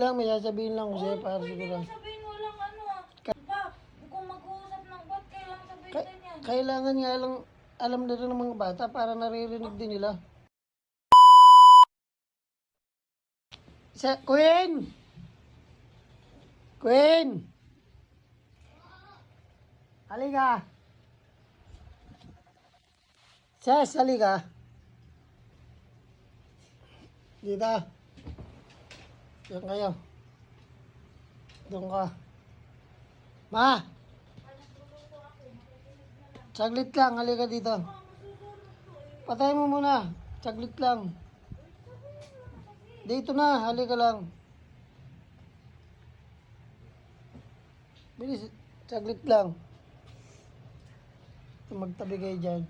Lang, may sasabihin lang ko sa'yo para Pwede siguro. mo sabihin walang ano ah. Pa, kung mag-uusap ng ba't kailangan sabihin ganyan? Kailangan nga lang alam na rin ng mga bata para naririnig din nila. Queen! Queen! Halika! Ses, halika! Dito. Diyan kayo. Doon ka. Ma! Saglit lang, halika dito. Patay mo muna. Saglit lang. Dito na, halika lang. Bilis, saglit lang. Magtabi kayo dyan.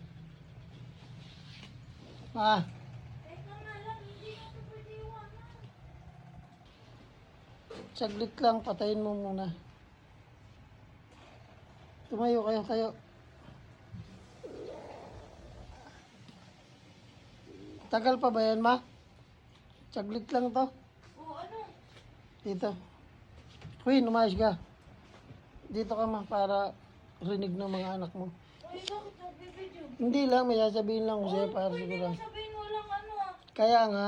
Ma! Teka nga lang, hindi na ito pwede iwanan. Saglit lang, patayin mo muna. Tumayo kayo, tayo. Tagal pa ba yan, ma? Saglit lang to. O ano? Dito. Queen, umayos ka. Dito ka, ma, para rinig ng mga anak mo. Uy, bakit nagbibidyo? Hindi lang, may sasabihin lang ko sa'yo para Pwede siguro. mo sabihin walang ano ah. Kaya nga,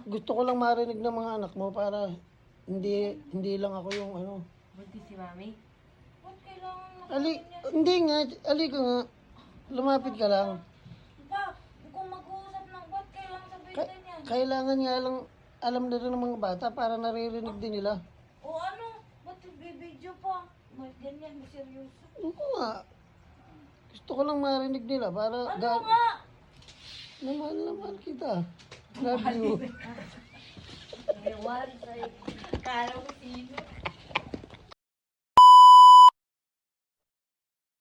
gusto ko lang marinig ng mga anak mo para hindi lang ako yung ano. Buti si Mami. Ba't kailangan Ali, hindi nga, ali ka nga. Lumapit ka lang. Pa, kung mag-uusap ng ba't kailangan sabihin Ka- ganyan? kailangan nga lang alam na rin ng mga bata para naririnig din nila. O ano? Ba't nagbibidyo pa? May ganyan, may seryoso. Oo nga. Gusto ko lang marinig nila para Ano nga? Namahal naman kita. Love you. Ewan sa'yo. Kala ko sino.